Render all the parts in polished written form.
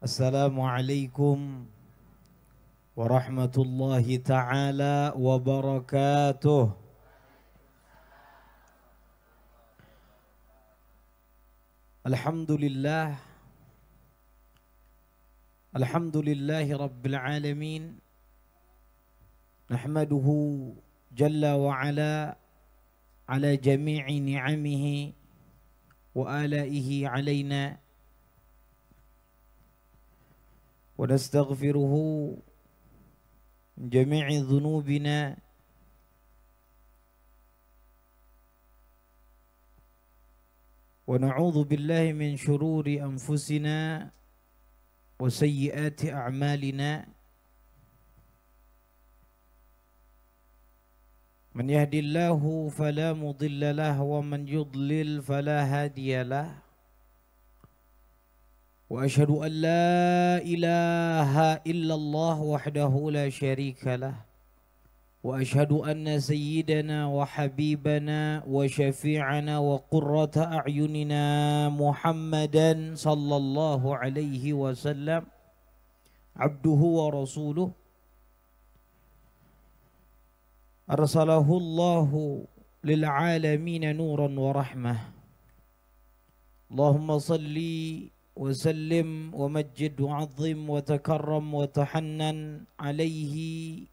Assalamualaikum warahmatullahi ta'ala wabarakatuh. Alhamdulillah. Alhamdulillahi rabbil alamin. Nahmaduhu jalla wa ala jami'i ni'amihi wa alaihi alaina. ونستغفره من جميع ذنوبنا ونعوذ بالله من شرور أنفسنا وسيئات أعمالنا من يهدي الله فلا مضل له ومن يضلل فلا هادي له وأشهد أن لا إله إلا الله وحده لا شريك له وأشهد أن سيدنا وحبيبنا وشفيعنا وقرة أعيننا محمدا صلى الله عليه وسلم عبده ورسوله أرسله الله للعالمين نورا ورحمة اللهم صلِّ وسلم ومجد وعظم وتكرم وتحنن عليه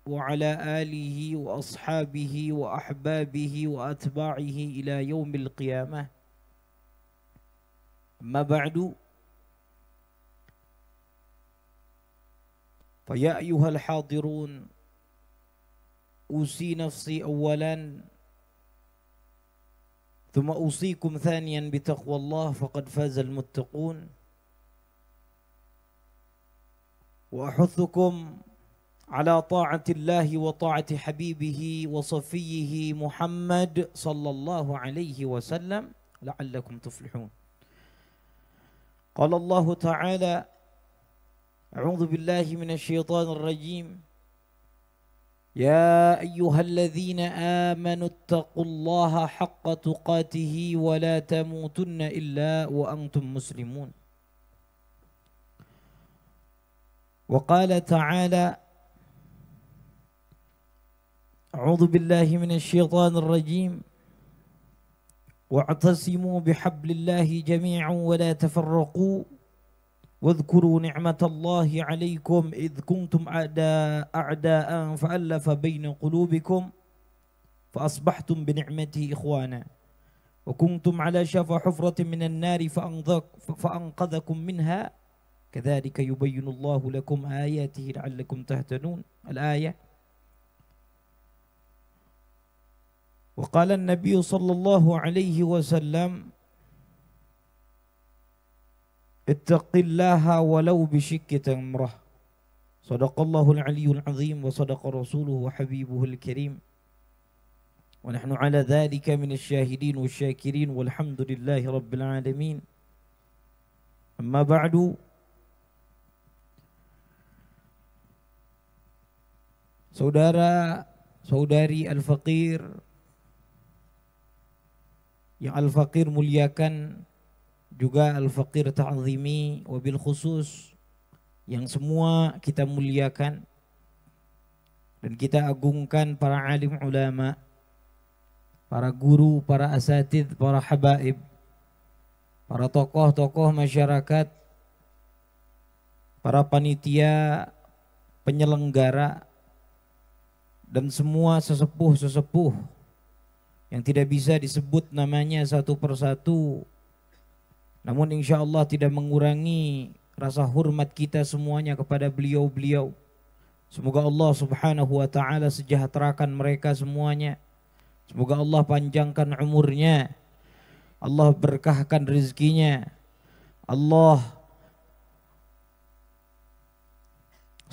وعلى آله وأصحابه وأحبابه وأتباعه إلى يوم القيامة. أما بعد فيا أيها الحاضرون أوصي نفسي أولا ثم أوصيكم ثانيا بتقوى الله فقد فاز المتقون وأحثكم على طاعة الله وطاعة حبيبه وصفيه محمد صلى الله عليه وسلم لعلكم تفلحون. قال الله تعالى: أعوذ بالله من الشيطان الرجيم يا أيها الذين آمنوا اتقوا الله حق تقاته ولا تموتن إلا وأنتم مسلمون. وقال تعالى: أعوذ بالله من الشيطان الرجيم واعتصموا بحبل الله جميعا ولا تفرقوا واذكروا نعمة الله عليكم إذ كنتم أعداء فألف بين قلوبكم فأصبحتم بنعمته إخوانا وكنتم على شفا حفرة من النار فأنقذكم منها كذلك يبين الله لكم آياته لعلكم تهتدون. الآية. وقال النبي صلى الله عليه وسلم اتق الله ولو بشك تمرة. صدق الله العلي العظيم وصدق رسوله وحبيبه الكريم ونحن على ذلك من الشاهدين والشاكرين والحمد لله رب العالمين. أما بعد saudara saudari Al-Faqir yang Al-Faqir muliakan, juga Al-Faqir ta'zimi, wabil khusus yang semua kita muliakan dan kita agungkan para alim ulama, para guru, para asatidz, para habaib, para tokoh-tokoh masyarakat, para panitia penyelenggara dan semua sesepuh-sesepuh yang tidak bisa disebut namanya satu persatu, namun insya Allah tidak mengurangi rasa hormat kita semuanya kepada beliau-beliau. Semoga Allah subhanahu wa ta'ala sejahterakan mereka semuanya. Semoga Allah panjangkan umurnya, Allah berkahkan rezekinya, Allah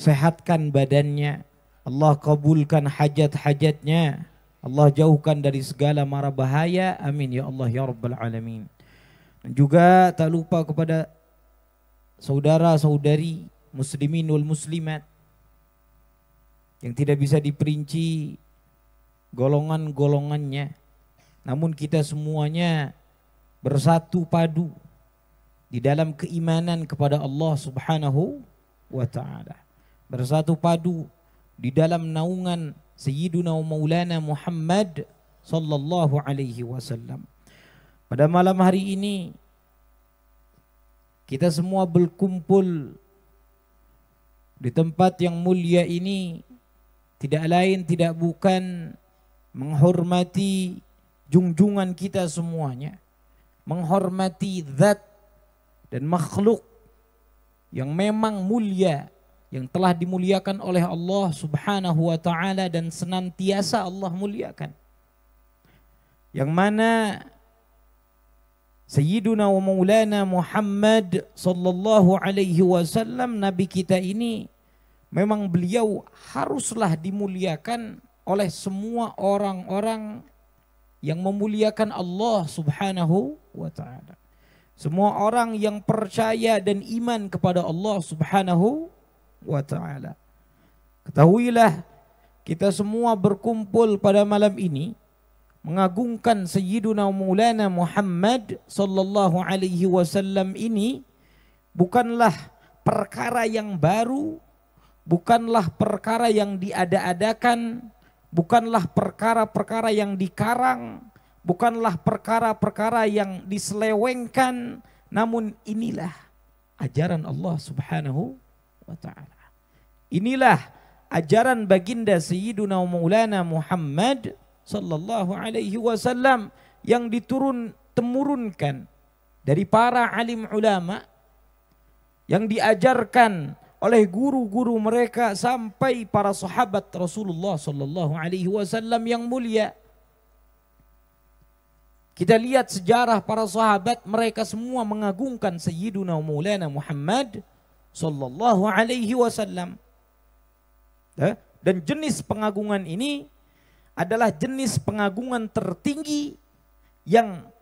sehatkan badannya, Allah kabulkan hajat-hajatnya, Allah jauhkan dari segala mara bahaya. Amin ya Allah ya Rabbal Alamin. Dan juga tak lupa kepada saudara-saudari muslimin wal muslimat yang tidak bisa diperinci golongan-golongannya, namun kita semuanya bersatu padu di di dalam keimanan kepada Allah Subhanahu wa taala. Bersatu padu di dalam naungan Sayyiduna wa Maulana Muhammad sallallahu alaihi wasallam. Pada malam hari ini kita semua berkumpul di tempat yang mulia ini tidak lain tidak bukan menghormati junjungan kita semuanya, menghormati zat dan makhluk yang memang mulia, yang telah dimuliakan oleh Allah Subhanahu wa taala dan senantiasa Allah muliakan. Yang mana Sayyiduna wa Maulana Muhammad sallallahu alaihi wasallam, Nabi kita ini memang beliau haruslah dimuliakan oleh semua orang-orang yang memuliakan Allah Subhanahu wa taala. Semua orang yang percaya dan iman kepada Allah Subhanahu wa taala. Ketahuilah kita semua berkumpul pada malam ini mengagungkan Sayyiduna Maulana Muhammad sallallahu alaihi wasallam ini bukanlah perkara yang baru, bukanlah perkara yang diada-adakan, bukanlah perkara-perkara yang dikarang, bukanlah perkara-perkara yang diselewengkan, namun inilah ajaran Allah Subhanahu wa taala. Inilah ajaran baginda Sayyiduna Maulana Muhammad sallallahu alaihi wasallam yang temurunkan dari para alim ulama, yang diajarkan oleh guru-guru mereka sampai para sahabat Rasulullah sallallahu alaihi wasallam yang mulia. Kita lihat sejarah para sahabat, mereka semua mengagungkan Sayyiduna Maulana Muhammad sallallahu alaihi wasallam. Dan jenis pengagungan ini adalah jenis pengagungan tertinggi yang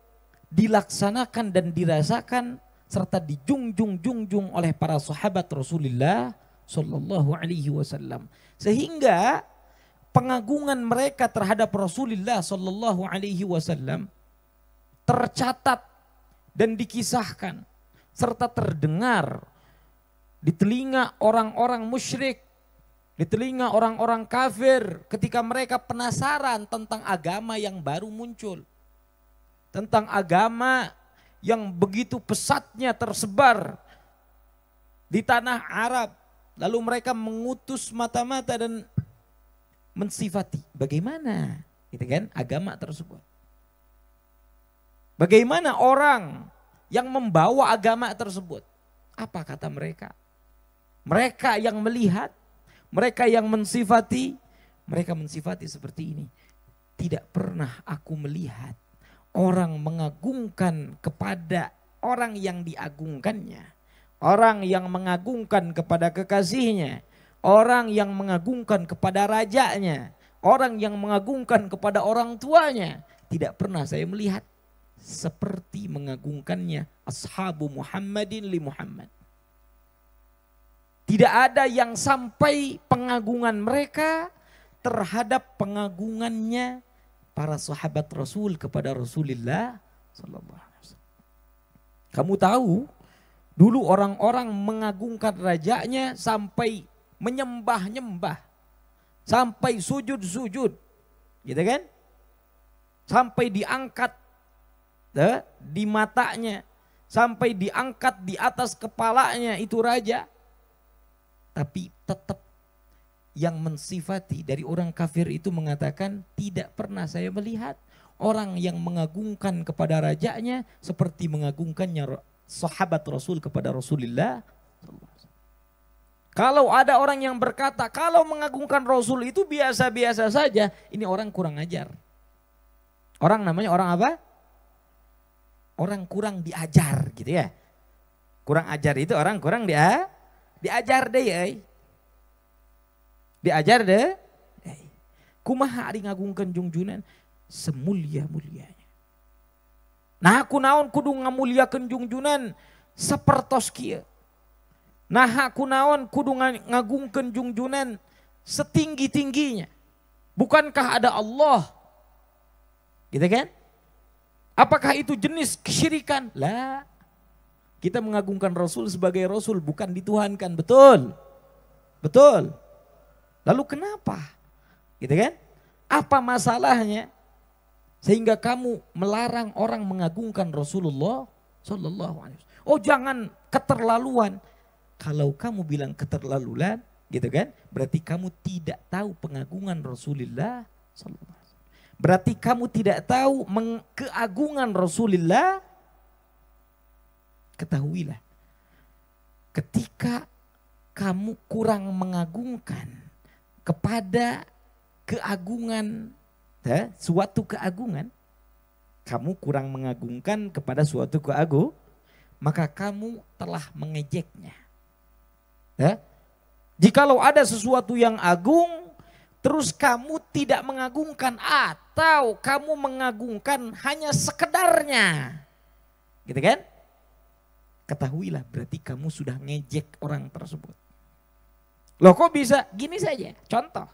dilaksanakan dan dirasakan serta dijunjung oleh para sahabat Rasulullah sallallahu alaihi wasallam. Sehingga pengagungan mereka terhadap Rasulullah sallallahu alaihi wasallam tercatat dan dikisahkan serta terdengar di telinga orang-orang musyrik, di telinga orang-orang kafir ketika mereka penasaran tentang agama yang baru muncul. Tentang agama yang begitu pesatnya tersebar di tanah Arab. Lalu mereka mengutus mata-mata dan mensifati bagaimana gitu kan agama tersebut. Bagaimana orang yang membawa agama tersebut? Apa kata mereka? Mereka yang melihat, mereka yang mensifati, mereka mensifati seperti ini. Tidak pernah aku melihat orang mengagungkan kepada orang yang diagungkannya. Orang yang mengagungkan kepada kekasihnya. Orang yang mengagungkan kepada rajanya. Orang yang mengagungkan kepada orang tuanya. Tidak pernah saya melihat seperti mengagungkannya ashabu Muhammadin li Muhammad. Tidak ada yang sampai pengagungan mereka terhadap pengagungannya para sahabat Rasul kepada Rasulullah sallallahu alaihi wasallam. Kamu tahu, dulu orang-orang mengagungkan rajanya sampai menyembah-nyembah, sampai sujud-sujud, gitu kan? Sampai diangkat di matanya, sampai diangkat di atas kepalanya itu raja. Tapi tetap yang mensifati dari orang kafir itu mengatakan tidak pernah saya melihat orang yang mengagungkan kepada rajanya seperti mengagungkannya sahabat Rasul kepada Rasulullah. Kalau ada orang yang berkata kalau mengagungkan Rasul itu biasa-biasa saja, ini orang kurang ajar. Orang namanya orang apa? Orang kurang diajar gitu ya. Kurang ajar itu orang kurang diajar deh ya. Diajar deh. Kumaha ari ngagungkeun junjunan semulia-mulianya. Nah aku naon kudu ngamuliakeun junjunan sapertos kieu. Nah aku naon kudu ngagungkeun junjunan setinggi-tingginya. Bukankah ada Allah? Gitu kan? Apakah itu jenis kesyirikan? Lah. Kita mengagungkan Rasul sebagai Rasul, bukan dituhankan. Betul? Betul. Lalu kenapa? Gitu kan? Apa masalahnya? Sehingga kamu melarang orang mengagungkan Rasulullah Sallallahu Alaihi Wasallam. Oh jangan keterlaluan. Kalau kamu bilang keterlaluan, gitu kan? Berarti kamu tidak tahu pengagungan Rasulullah Sallallahu Alaihi Wasallam. Berarti kamu tidak tahu keagungan Rasulullah. Ketahuilah, ketika kamu kurang mengagungkan kepada keagungan, suatu keagungan, kamu kurang mengagungkan kepada suatu keagungan, maka kamu telah mengejeknya. Jikalau ada sesuatu yang agung, terus kamu tidak mengagungkan atau kamu mengagungkan hanya sekedarnya, gitu kan? Ketahuilah berarti kamu sudah ngejek orang tersebut. Loh kok bisa? Gini saja, contoh.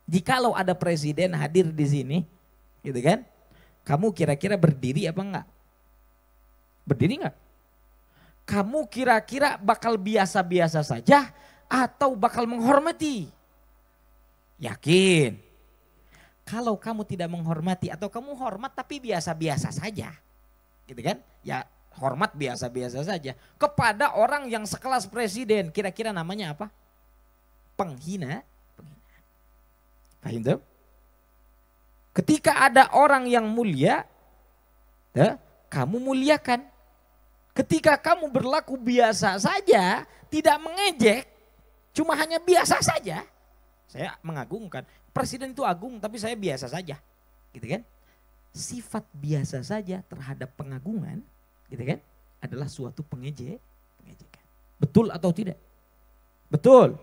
Jikalau ada presiden hadir di sini, gitu kan? Kamu kira-kira berdiri apa enggak? Berdiri enggak? Kamu kira-kira bakal biasa-biasa saja atau bakal menghormati? Yakin? Kalau kamu tidak menghormati atau kamu hormat tapi biasa-biasa saja, gitu kan? Ya hormat biasa-biasa saja kepada orang yang sekelas presiden, kira-kira namanya apa? Penghina. Paham tuh? Ketika ada orang yang mulia, kamu muliakan. Ketika kamu berlaku biasa saja, tidak mengejek, cuma hanya biasa saja, saya mengagungkan. Presiden itu agung tapi saya biasa saja, gitu kan? Sifat biasa saja terhadap pengagungan, gitu kan, adalah suatu pengejekan. Betul atau tidak? Betul.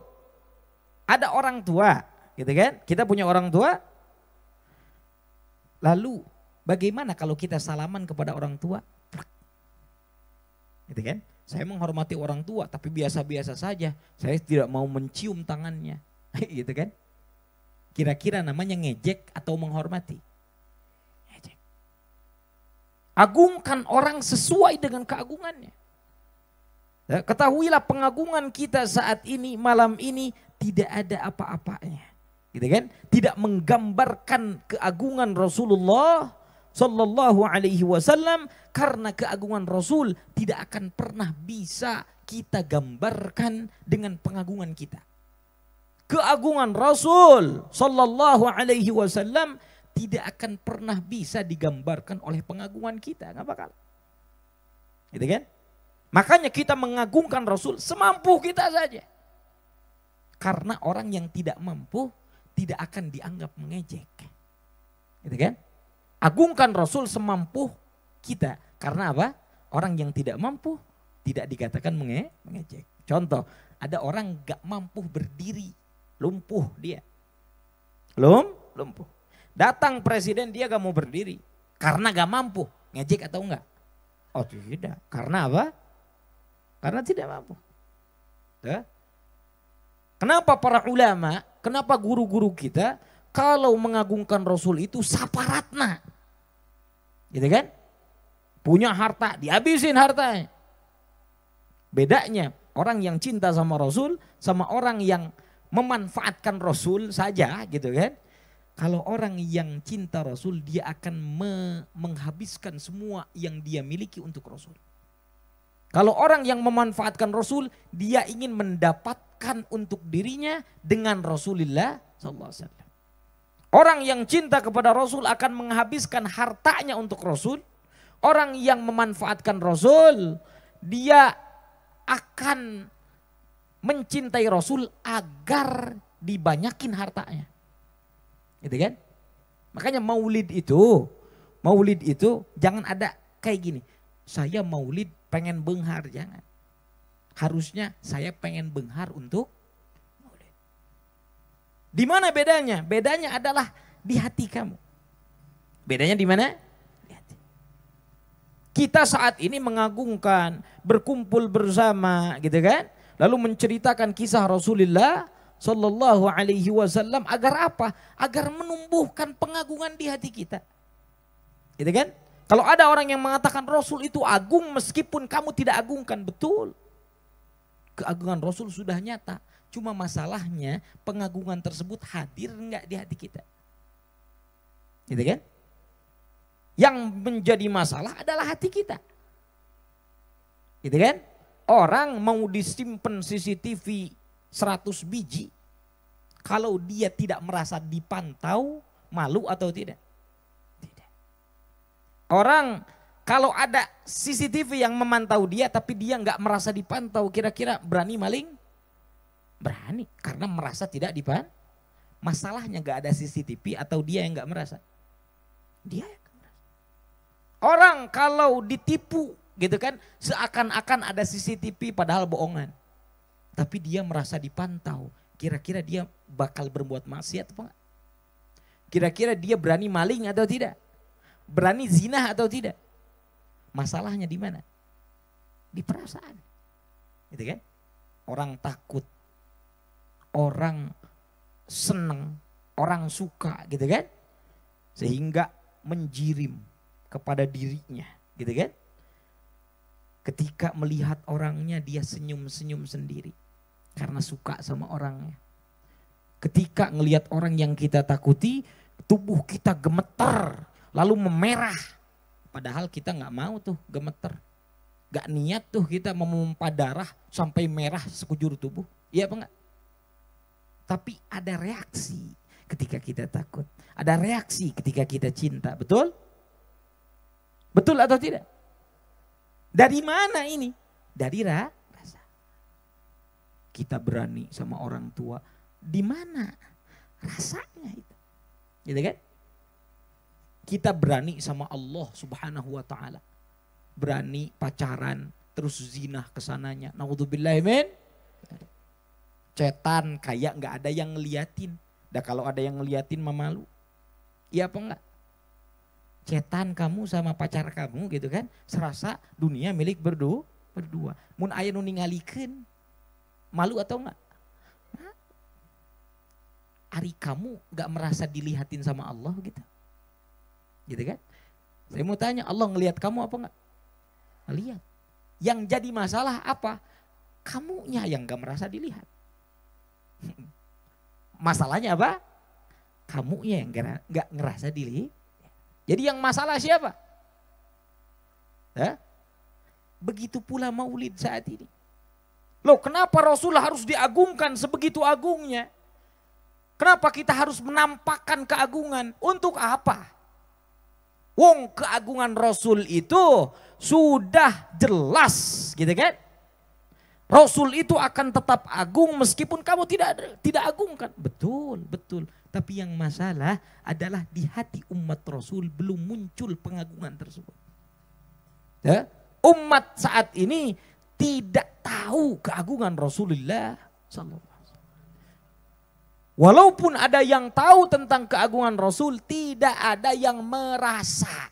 Ada orang tua, gitu kan? Kita punya orang tua. Lalu bagaimana kalau kita salaman kepada orang tua? Gitu kan? Saya menghormati orang tua tapi biasa-biasa saja. Saya tidak mau mencium tangannya. Gitu kan? Kira-kira namanya ngejek atau menghormati? Agungkan orang sesuai dengan keagungannya. Ketahuilah pengagungan kita saat ini, malam ini tidak ada apa-apanya. Gitu kan? Tidak menggambarkan keagungan Rasulullah Sallallahu Alaihi Wasallam, karena keagungan Rasul tidak akan pernah bisa kita gambarkan dengan pengagungan kita. Keagungan Rasul Sallallahu Alaihi Wasallam tidak akan pernah bisa digambarkan oleh pengagungan kita, nggak bakal. Gitu kan? Makanya kita mengagungkan Rasul semampu kita saja. Karena orang yang tidak mampu tidak akan dianggap mengejek. Gitu kan? Agungkan Rasul semampu kita. Karena apa? Orang yang tidak mampu tidak dikatakan mengejek. Contoh, ada orang gak mampu berdiri, lumpuh dia. Lumpuh. Datang presiden dia gak mau berdiri karena gak mampu, ngejek atau enggak? Oh tidak, karena apa? Karena tidak mampu. Kenapa para ulama, kenapa guru-guru kita kalau mengagungkan Rasul itu saparatna, gitu kan? Punya harta, dihabisin hartanya. Bedanya orang yang cinta sama Rasul sama orang yang memanfaatkan Rasul saja, gitu kan? Kalau orang yang cinta Rasul, dia akan menghabiskan semua yang dia miliki untuk Rasul. Kalau orang yang memanfaatkan Rasul, dia ingin mendapatkan untuk dirinya dengan Rasulullah SAW. Orang yang cinta kepada Rasul akan menghabiskan hartanya untuk Rasul. Orang yang memanfaatkan Rasul, dia akan mencintai Rasul agar dibanyakin hartanya. Gitu kan? Makanya maulid itu jangan ada kayak gini. Saya maulid pengen benghar, jangan. Harusnya saya pengen benghar untuk maulid. Di mana bedanya? Bedanya adalah di hati kamu. Bedanya di mana? Di hati. Kita saat ini mengagungkan, berkumpul bersama, gitu kan? Lalu menceritakan kisah Rasulullah Sallallahu Alaihi Wasallam agar apa? Agar menumbuhkan pengagungan di hati kita, gitu kan? Kalau ada orang yang mengatakan Rasul itu agung meskipun kamu tidak agungkan, betul. Keagungan Rasul sudah nyata. Cuma masalahnya pengagungan tersebut hadir enggak di hati kita. Gitu kan? Yang menjadi masalah adalah hati kita. Gitu kan? Orang mau disimpan CCTV 100 biji. Kalau dia tidak merasa dipantau, malu atau tidak? Tidak. Orang kalau ada CCTV yang memantau dia tapi dia nggak merasa dipantau, kira-kira berani maling? Berani, karena merasa tidak dipantau. Masalahnya nggak ada CCTV atau dia yang nggak merasa? Dia yang nggak merasa. Orang kalau ditipu gitu kan, seakan-akan ada CCTV padahal bohongan. Tapi dia merasa dipantau, kira-kira dia bakal berbuat maksiat apa enggak? Kira-kira dia berani maling atau tidak? Berani zina atau tidak? Masalahnya di mana? Di perasaan. Gitu kan? Orang takut, orang senang, orang suka gitu kan? Sehingga menjirim kepada dirinya, gitu kan? Ketika melihat orangnya dia senyum-senyum sendiri karena suka sama orangnya. Ketika ngelihat orang yang kita takuti, tubuh kita gemeter, lalu memerah. Padahal kita nggak mau tuh gemeter. Gak niat tuh kita memumpah darah sampai merah sekujur tubuh. Iya apa enggak? Tapi ada reaksi ketika kita takut. Ada reaksi ketika kita cinta. Betul? Betul atau tidak? Dari mana ini? Dari rasa. Kita berani sama orang tua. Di mana rasanya itu? Gitu kan? Kita berani sama Allah Subhanahu wa taala. Berani pacaran terus zina kesananya. Naudzubillahi min. Cetan kayak nggak ada yang ngeliatin. Dah kalau ada yang ngeliatin mah malu. Iya apa enggak? Cetan kamu sama pacar kamu gitu kan, serasa dunia milik berdua. Mun aya nu ningalikeun, malu atau enggak? Ari kamu enggak merasa dilihatin sama Allah gitu. Gitu kan? Saya mau tanya, Allah ngelihat kamu apa enggak? Ngelihat. Yang jadi masalah apa? Kamunya yang enggak merasa dilihat. Masalahnya apa? Kamunya yang enggak ngerasa dilihat. Jadi yang masalah siapa? Begitu pula maulid saat ini. Loh, kenapa Rasul harus diagungkan sebegitu agungnya? Kenapa kita harus menampakkan keagungan? Untuk apa? Wong keagungan Rasul itu sudah jelas, gitu kan? Rasul itu akan tetap agung meskipun kamu tidak agungkan. Betul, betul. Tapi yang masalah adalah di hati umat Rasul belum muncul pengagungan tersebut. Ya? Umat saat ini tidak tahu keagungan Rasulullah SAW. Walaupun ada yang tahu tentang keagungan Rasul, tidak ada yang merasa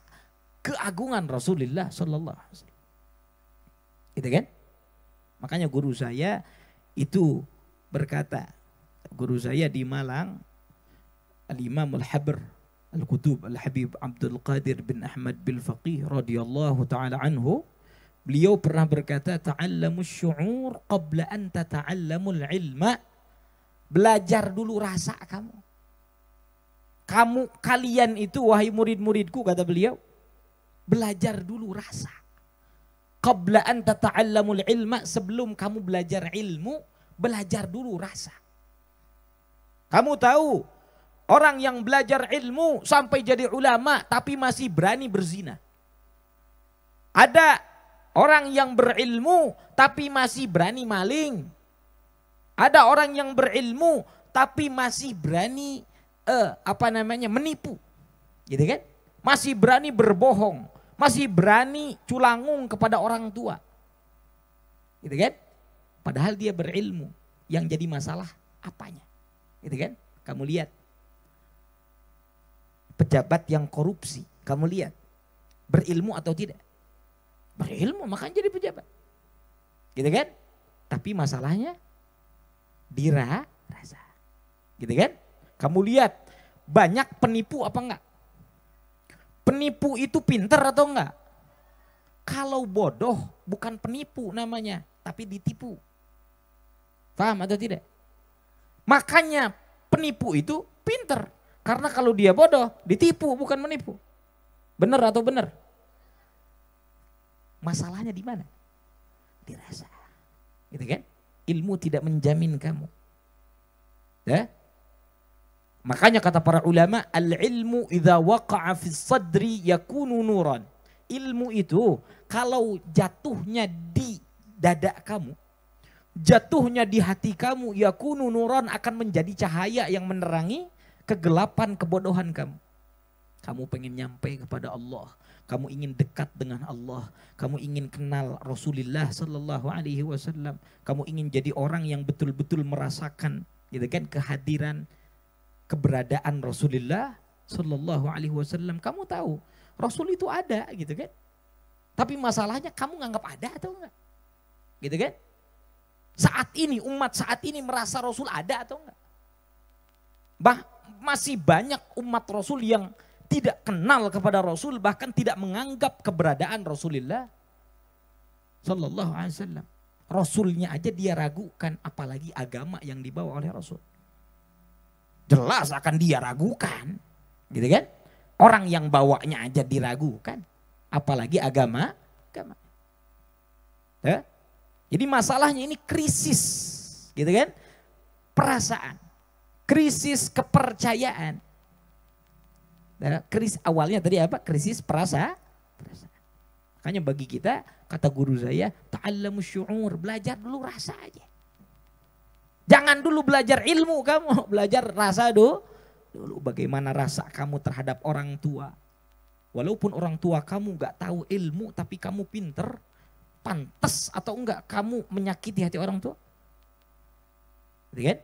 keagungan Rasulullah SAW. Gitu kan? Makanya guru saya itu berkata, guru saya di Malang, Al-Imam Al-Habr Al-Qutub Al-Habib Abdul Qadir bin Ahmad bil Faqih radhiyallahu ta'ala anhu, beliau pernah berkata, ta'allamus syu'ur qabla an tata'allamul ilma. Belajar dulu rasa kamu. Kalian itu wahai murid-muridku, kata beliau, belajar dulu rasa. Qabla an tata'allamul ilma, sebelum kamu belajar ilmu, belajar dulu rasa. Kamu tahu orang yang belajar ilmu sampai jadi ulama tapi masih berani berzina. Ada orang yang berilmu tapi masih berani maling. Ada orang yang berilmu tapi masih berani menipu. Gitu kan? Masih berani berbohong, masih berani culangung kepada orang tua. Gitu kan? Padahal dia berilmu. Yang jadi masalah apanya? Gitu kan? Kamu lihat pejabat yang korupsi, kamu lihat berilmu atau tidak? Berilmu, makanya jadi pejabat. Gitu kan? Tapi masalahnya dirasa. Gitu kan? Kamu lihat banyak penipu apa enggak? Penipu itu pinter atau enggak? Kalau bodoh bukan penipu namanya, tapi ditipu. Paham atau tidak? Makanya penipu itu pinter. Karena kalau dia bodoh, ditipu bukan menipu. Benar atau benar? Masalahnya di mana? Dirasa. Gitu kan? Ilmu tidak menjamin kamu. Ya? Makanya kata para ulama, al-ilmu idza waqa'a fis sadri yakunu nuran. Ilmu itu kalau jatuhnya di dada kamu, jatuhnya di hati kamu, yakunu nuran, akan menjadi cahaya yang menerangi kegelapan kebodohan kamu. Kamu pengen nyampe kepada Allah, kamu ingin dekat dengan Allah, kamu ingin kenal Rasulullah sallallahu alaihi wasallam, kamu ingin jadi orang yang betul-betul merasakan gitu kan kehadiran keberadaan Rasulullah sallallahu alaihi wasallam. Kamu tahu Rasul itu ada gitu kan. Tapi masalahnya kamu nganggap ada atau enggak? Gitu kan? Saat ini umat saat ini merasa Rasul ada atau enggak? Masih banyak umat Rasul yang tidak kenal kepada Rasul, bahkan tidak menganggap keberadaan Rasulullah sallallahu alaihi wasallam. Rasulnya aja dia ragukan, apalagi agama yang dibawa oleh Rasul. Jelas akan dia ragukan, gitu kan? Orang yang bawanya aja diragukan, apalagi agama. Ya? Jadi masalahnya ini krisis, gitu kan? Perasaan, krisis kepercayaan. Ya, krisis awalnya tadi apa? Krisis perasaan. Makanya bagi kita, kata guru saya, ta'allamus syu'ur, belajar dulu rasa aja. Jangan dulu belajar ilmu kamu, belajar rasa dulu bagaimana rasa kamu terhadap orang tua. Walaupun orang tua kamu gak tahu ilmu tapi kamu pinter, pantas atau enggak kamu menyakiti hati orang tua? Gitu kan?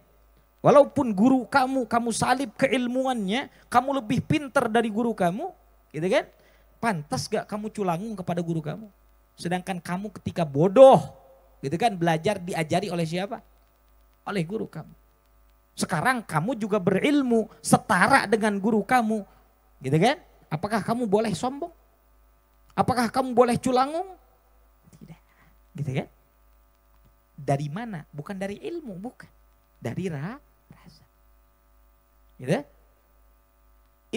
Walaupun guru kamu salib keilmuannya, kamu lebih pinter dari guru kamu, gitu kan? Pantas gak kamu culangung kepada guru kamu? Sedangkan kamu ketika bodoh, gitu kan, belajar diajari oleh siapa? Oleh guru kamu. Sekarang kamu juga berilmu setara dengan guru kamu, gitu kan? Apakah kamu boleh sombong? Apakah kamu boleh culangung? Tidak, gitu kan? Dari mana? Bukan dari ilmu, bukan. Dari rasa. Gitu?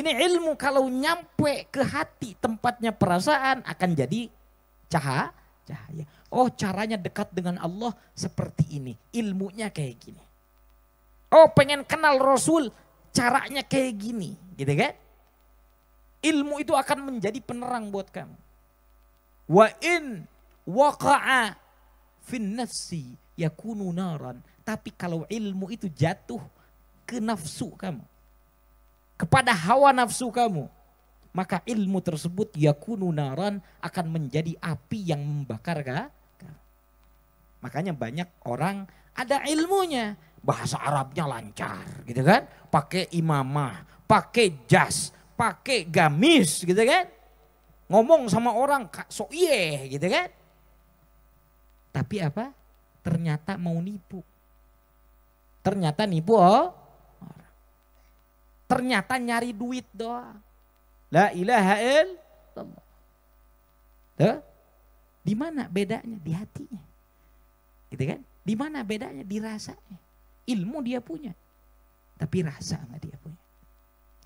Ini ilmu kalau nyampe ke hati tempatnya perasaan akan jadi cahaya. Oh, caranya dekat dengan Allah seperti ini. Ilmunya kayak gini. Oh, pengen kenal Rasul, caranya kayak gini, gitu kan? Ilmu itu akan menjadi penerang buat kamu. Wa in waqa'a fin nafsi yakunu naran. Tapi kalau ilmu itu jatuh ke nafsu kamu, kepada hawa nafsu kamu, maka ilmu tersebut yakunu naran, akan menjadi api yang membakar kamu. Makanya banyak orang ada ilmunya, bahasa Arabnya lancar, gitu kan? Pakai imamah, pakai jas, pakai gamis, gitu kan? Ngomong sama orang sok iye, gitu kan? Tapi apa? Ternyata mau nipu. Ternyata nipu orang. Ternyata nyari duit doang. La ilaha illallah. Di mana bedanya? Di hatinya. Gitu kan? Di mana bedanya? Di rasanya. Ilmu dia punya, tapi rasa nggak dia punya.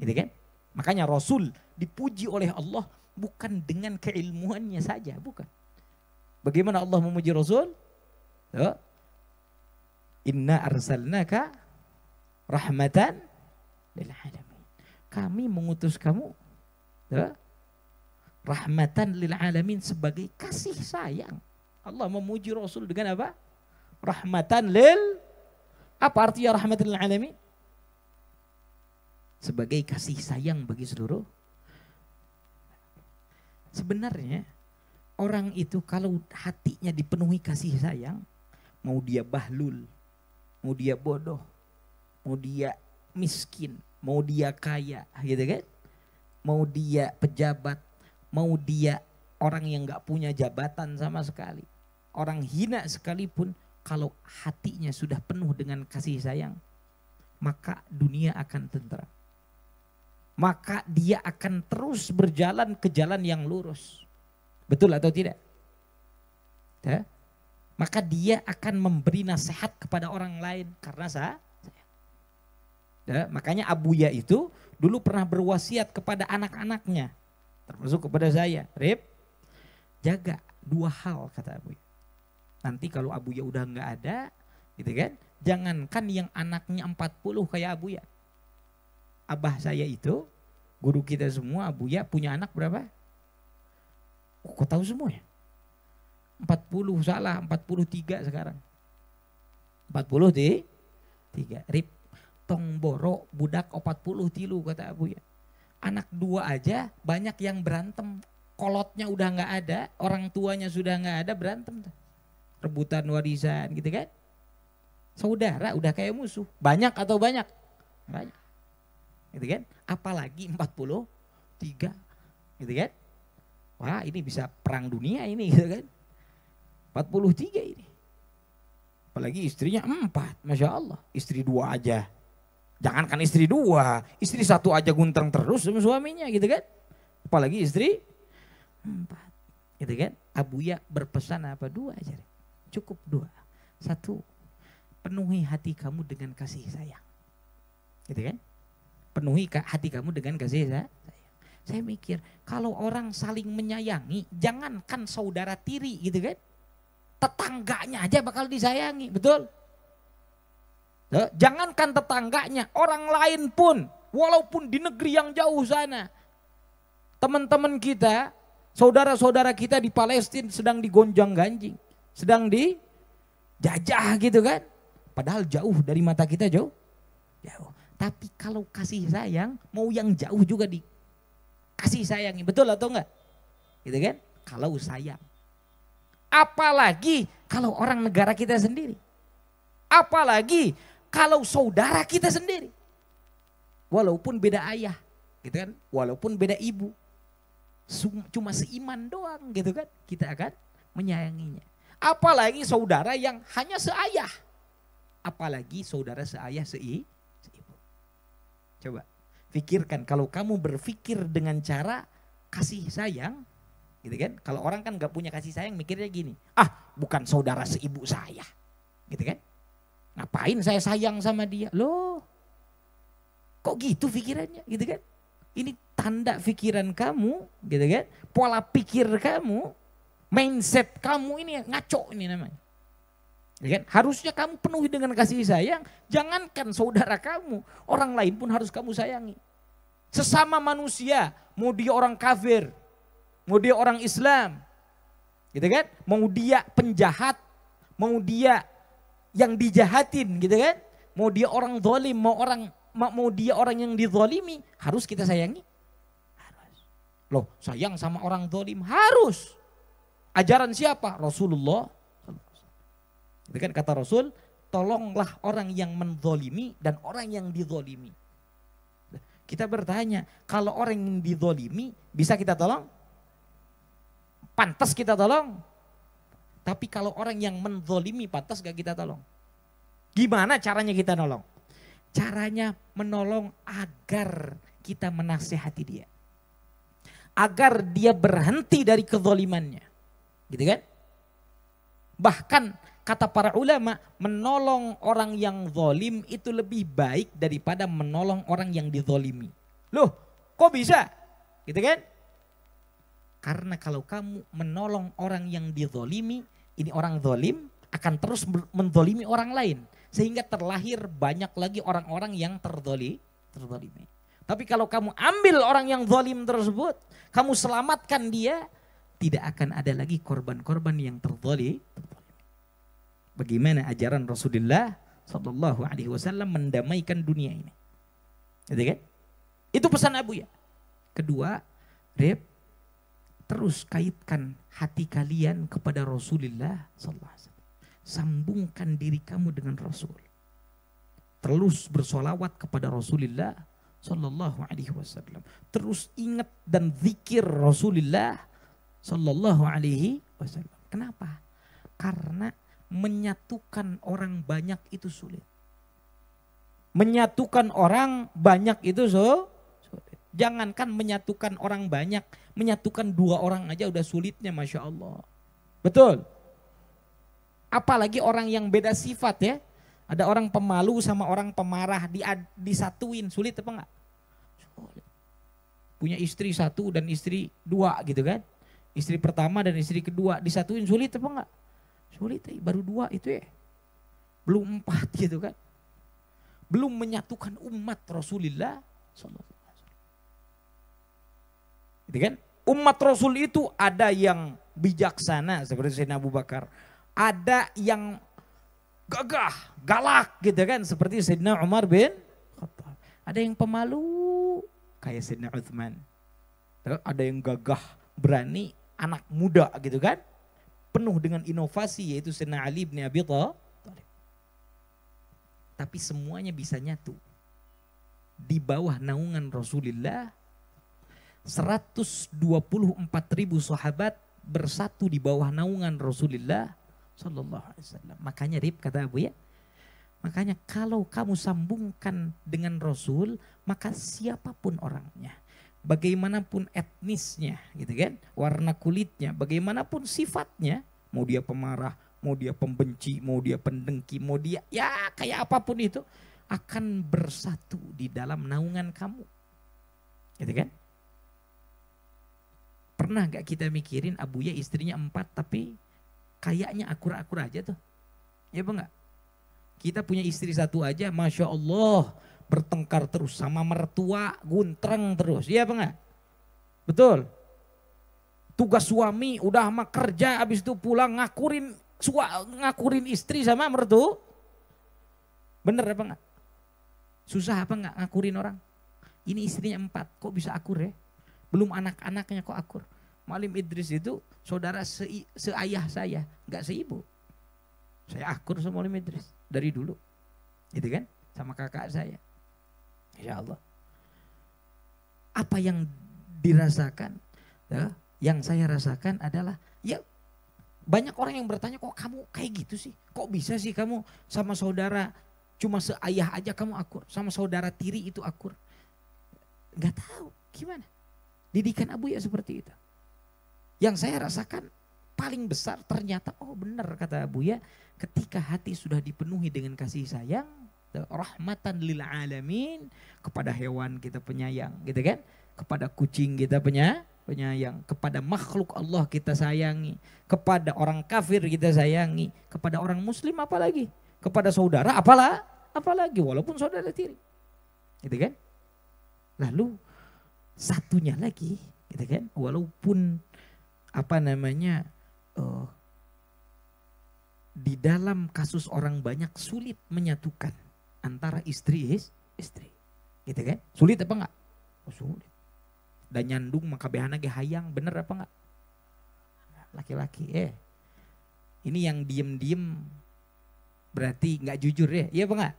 Gitu kan? Makanya Rasul dipuji oleh Allah bukan dengan keilmuannya saja, bukan. Bagaimana Allah memuji Rasul? Inna arsalnaka rahmatan lil alamin. Kami mengutus kamu rahmatan lil alamin, sebagai kasih sayang. Allah memuji Rasul dengan apa? Rahmatan lil, apa artinya rahmatan lil alamin? Sebagai kasih sayang bagi seluruh. Sebenarnya orang itu kalau hatinya dipenuhi kasih sayang, mau dia bahlul, mau dia bodoh, mau dia miskin, mau dia kaya, gitu kan? Mau dia pejabat, mau dia orang yang gak punya jabatan sama sekali, orang hina sekalipun, kalau hatinya sudah penuh dengan kasih sayang, maka dunia akan tentram. maka dia akan terus berjalan ke jalan yang lurus. Betul atau tidak? Ya? Maka dia akan memberi nasihat kepada orang lain karena saya. Ya, makanya Abuya itu dulu pernah berwasiat kepada anak-anaknya, termasuk kepada saya, Rip, jaga 2 hal kata Abuya. Nanti kalau Abuya udah nggak ada, gitu kan? Jangankan yang anaknya 40 kayak Abuya. Abah saya itu, guru kita semua, Abuya punya anak berapa? Oh, kok tahu semua ya? 40 salah, 43 sekarang. 43. Rip, tong borok budak 40 tilu kata Abuya. Anak 2 aja banyak yang berantem. Kolotnya udah nggak ada, orang tuanya sudah nggak ada, berantem. Rebutan warisan gitu kan. Saudara udah kayak musuh. Banyak atau banyak? Banyak. Gitu kan? Apalagi 43. Gitu kan? Wah, ini bisa perang dunia ini gitu kan. 43 ini. Apalagi istrinya 4. Masya Allah. Istri 2 aja. Jangankan istri 2. Istri 1 aja gunteng terus sama suaminya gitu kan. Apalagi istri 4. Gitu kan. Abuya berpesan apa? 2 aja. Cukup 2. 1. Penuhi hati kamu dengan kasih sayang. Gitu kan. Penuhi hati kamu dengan kasih sayang. Saya mikir kalau orang saling menyayangi, jangankan saudara tiri gitu kan. Tetangganya aja bakal disayangi, betul? Jangankan tetangganya, orang lain pun, walaupun di negeri yang jauh sana. Teman-teman kita, saudara-saudara kita di Palestina sedang digonjang-ganjing, sedang dijajah gitu kan. Padahal jauh dari mata kita, jauh. Tapi kalau kasih sayang, mau yang jauh juga dikasih sayangi, betul atau enggak? Gitu kan? Kalau sayang. Apalagi kalau orang negara kita sendiri. Apalagi kalau saudara kita sendiri. Walaupun beda ayah, gitu kan? Walaupun beda ibu. Cuma seiman doang gitu kan. Kita akan menyayanginya. Apalagi saudara yang hanya seayah. Apalagi saudara seayah seibu. Coba pikirkan kalau kamu berpikir dengan cara kasih sayang, gitu kan? Kalau orang kan gak punya kasih sayang mikirnya gini, bukan saudara seibu saya, gitu kan? Ngapain saya sayang sama dia? Loh, kok gitu pikirannya, gitu kan? Ini tanda pikiran kamu, gitu kan? Pola pikir kamu, mindset kamu ini ngaco ini namanya. Ya kan? Harusnya kamu penuhi dengan kasih sayang, jangankan saudara kamu, orang lain pun harus kamu sayangi. Sesama manusia, mau dia orang kafir, mau dia orang Islam, gitu kan? Mau dia penjahat, mau dia yang dijahatin, gitu kan? Mau dia orang zalim, mau dia orang yang dizalimi, harus kita sayangi. Harus. Loh, sayang sama orang zalim harus. Ajaran siapa? Rasulullah. Itu kan kata Rasul, tolonglah orang yang menzolimi dan orang yang dizolimi. Kita bertanya, kalau orang yang dizolimi bisa kita tolong? Pantas kita tolong? Tapi kalau orang yang menzolimi pantas gak kita tolong? Gimana caranya kita nolong? Caranya menolong agar kita menasehati dia. Agar dia berhenti dari kezolimannya. Gitu kan? Bahkan kata para ulama, menolong orang yang zalim itu lebih baik daripada menolong orang yang dizolimi. Loh, kok bisa? Gitu kan? Karena kalau kamu menolong orang yang dizolimi, ini orang zalim akan terus menzolimi orang lain. Sehingga terlahir banyak lagi orang-orang yang terzolimi. Tapi kalau kamu ambil orang yang zalim tersebut, kamu selamatkan dia, tidak akan ada lagi korban-korban yang terzolimi. Bagaimana ajaran Rasulullah Sallallahu Alaihi Wasallam mendamaikan dunia ini, gitu kan? Itu pesan Abuya. Kedua, Rep, terus kaitkan hati kalian kepada Rasulullah Sallallahu Alaihi Wasallam. Sambungkan diri kamu dengan Rasul. Terus bersolawat kepada Rasulullah Sallallahu Alaihi Wasallam. Terus ingat dan zikir Rasulullah Sallallahu Alaihi Wasallam. Kenapa? Karena menyatukan orang banyak itu sulit. Menyatukan orang banyak itu sulit. Jangankan menyatukan orang banyak, menyatukan 2 orang aja udah sulitnya, Masya Allah. Betul. Apalagi orang yang beda sifat ya. Ada orang pemalu sama orang pemarah disatuin, sulit apa enggak? Sulit. Punya istri 1 dan istri 2 gitu kan. Istri pertama dan istri kedua disatuin sulit apa enggak? Sulit, baru 2 itu ya. Belum 4 gitu kan. Belum menyatukan umat Rasulullah sallallahu. Gitu kan? Umat Rasul itu ada yang bijaksana seperti Sayyidina Abu Bakar. Ada yang gagah, galak gitu kan seperti Sayyidina Umar bin Khattab. Ada yang pemalu kayak Sayyidina Uthman. Ada yang gagah, berani, anak muda gitu kan. Penuh dengan inovasi yaitu Sayyidina Ali bin Abi Thalib. Tapi semuanya bisa nyatu. Di bawah naungan Rasulullah 124.000 sahabat bersatu di bawah naungan Rasulullah sallallahu alaihi wasallam. Makanya Rib kata Abu ya. Makanya kalau kamu sambungkan dengan Rasul, maka siapapun orangnya, bagaimanapun etnisnya, gitu kan, warna kulitnya, bagaimanapun sifatnya, mau dia pemarah, mau dia pembenci, mau dia pendengki, mau dia ya kayak apapun itu, akan bersatu di dalam naungan kamu. Gitu kan? Pernah gak kita mikirin Abuya istrinya 4 tapi kayaknya akur-akur aja tuh. Ya apa enggak? Kita punya istri 1 aja Masya Allah bertengkar terus sama mertua guntreng terus. Ya apa enggak? Betul. Tugas suami udah mah kerja habis itu pulang ngakurin istri sama mertua. Bener apa enggak? Susah apa enggak ngakurin orang? Ini istrinya 4 kok bisa akur ya? Belum anak-anaknya kok akur. Malim Idris itu saudara seayah saya, enggak seibu. Saya akur sama Malim Idris dari dulu. Gitu kan? Sama kakak saya. Insya Allah. Apa yang dirasakan? Ya, yang saya rasakan adalah ya banyak orang yang bertanya kok kamu kayak gitu sih? Kok bisa sih kamu sama saudara cuma seayah aja kamu akur? Sama saudara tiri itu akur? Enggak tahu gimana. Didikan Abu ya seperti itu. Yang saya rasakan paling besar ternyata oh benar kata Abu ya, ketika hati sudah dipenuhi dengan kasih sayang, rahmatan lil alamin, kepada hewan kita penyayang gitu kan, kepada kucing kita penyayang, kepada makhluk Allah kita sayangi, kepada orang kafir kita sayangi, kepada orang muslim apalagi, kepada saudara apalagi walaupun saudara tiri. Gitu kan? Lalu satunya lagi, gitu kan? Walaupun di dalam kasus orang banyak sulit menyatukan antara istri, gitu kan? Sulit apa enggak? Oh, sulit. Dan nyandung maka behana ge hayang, bener apa enggak? Laki-laki, ini yang diem-diem berarti enggak jujur ya? Iya apa enggak?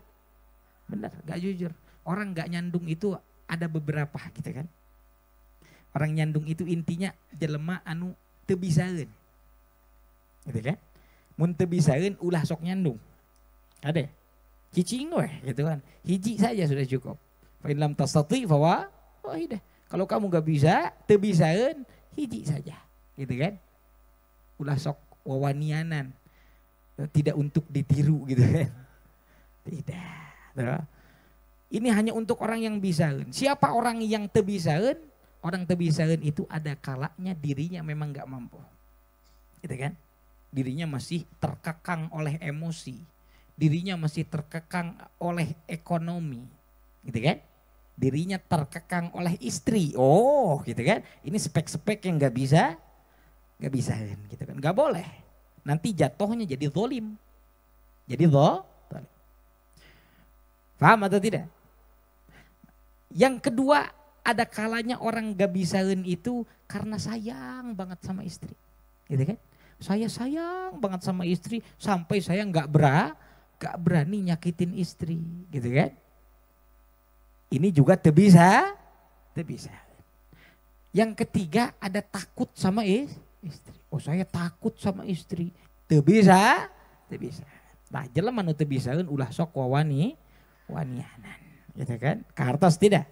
Bener, enggak jujur. Orang enggak nyandung itu ada beberapa, gitu kan? Orang nyandung itu intinya jelema anu teu bisaeun. Gitu kan? Mun teu bisaeun ulah sok nyandung. Ada? Cicing weh gitu kan. Hiji saja sudah cukup. Fa in lam tastati fa wahidah. Kalau kamu gak bisa, teu bisaeun hiji saja. Gitu kan? Ulah sok wawanianan. Tidak untuk ditiru gitu kan. Tidak. Ini hanya untuk orang yang bisaeun. Siapa orang yang teu bisaeun? Orang teu bisaeun itu ada kalanya dirinya memang gak mampu. Gitu kan? Dirinya masih terkekang oleh emosi. Dirinya masih terkekang oleh ekonomi. Gitu kan? Dirinya terkekang oleh istri. Oh gitu kan? Ini spek-spek yang gak bisaeun gitu kan. Gak boleh. Nanti jatuhnya jadi zalim. Jadi zalim. Paham atau tidak? Yang kedua, ada kalanya orang gak bisaeun itu karena sayang banget sama istri. Gitu kan? Saya sayang banget sama istri sampai saya gak berani nyakitin istri. Gitu kan? Ini juga teu bisa. Yang ketiga ada takut sama istri. Oh saya takut sama istri. Teu bisa. Nah jelema nu teu bisaeun ulah sok wanianan. Gitu kan? Kartos tidak?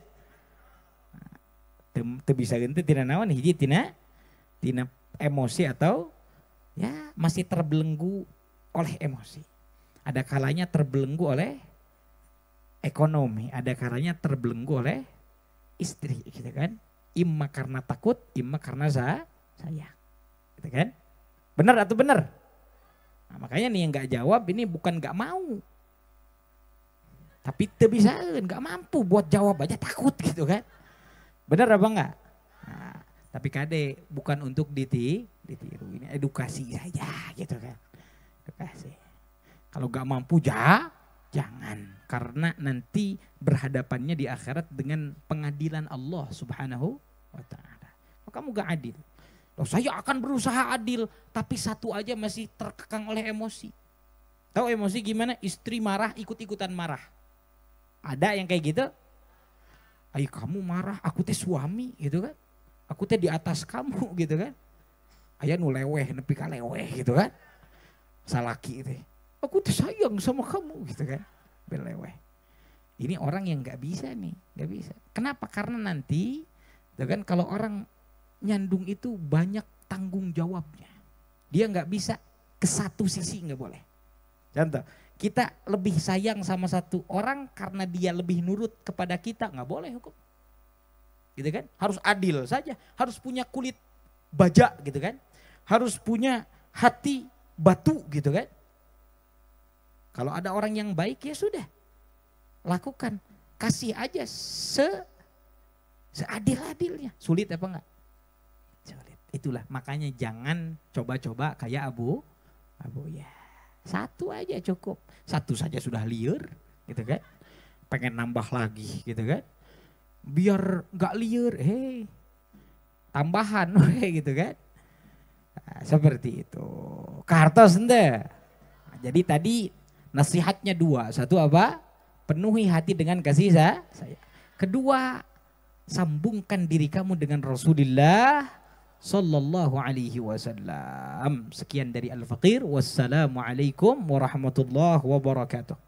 teu bisa geunteu tina naon hiji tina emosi atau ya masih terbelenggu oleh emosi. Ada kalanya terbelenggu oleh ekonomi, ada kalanya terbelenggu oleh istri gitu kan. Imma karena takut, imma karena sayang. Gitu kan? Benar atau benar? Nah, makanya nih yang gak jawab ini bukan gak mau. Tapi bisa gak mampu buat jawab aja takut gitu kan. Benar apa enggak? Nah, tapi kade bukan untuk ditiru, ini edukasi saja gitu kan. Edukasi. Kalau gak mampu jangan. Karena nanti berhadapannya di akhirat dengan pengadilan Allah subhanahu wa ta'ala. Kalau kamu gak adil. Loh, saya akan berusaha adil. Tapi satu aja masih terkekang oleh emosi. Tahu emosi gimana? Istri marah ikut-ikutan marah. Ada yang kayak gitu? Ayo kamu marah, aku teh suami gitu kan. Aku teh di atas kamu gitu kan. Aya nu leweh, nepi ka leweh gitu kan. Salaki teh. Aku teh sayang sama kamu gitu kan. Beleweh. Ini orang yang gak bisa nih, gak bisa. Kenapa? Karena nanti kan kalau orang nyandung itu banyak tanggung jawabnya. Dia gak bisa ke satu sisi, gak boleh. Contoh, kita lebih sayang sama satu orang karena dia lebih nurut kepada kita, gak boleh hukum. Gitu kan? Harus adil saja, harus punya kulit baja gitu kan. Harus punya hati batu gitu kan. Kalau ada orang yang baik ya sudah, lakukan. Kasih aja seadil-adilnya. Sulit apa enggak? Sulit. Itulah makanya jangan coba-coba kayak Abu ya. Satu aja cukup. Satu saja sudah liar gitu kan. Pengen nambah lagi gitu kan. Biar enggak liar, tambahan gitu kan. Nah, seperti itu. Kartos ente. Nah, jadi tadi nasihatnya dua. Satu apa? Penuhi hati dengan kasih sayang. Kedua, sambungkan diri kamu dengan Rasulullah sallallahu alaihi wasallam. Sekian dari Al-Faqir. Wassalamualaikum warahmatullahi wabarakatuh.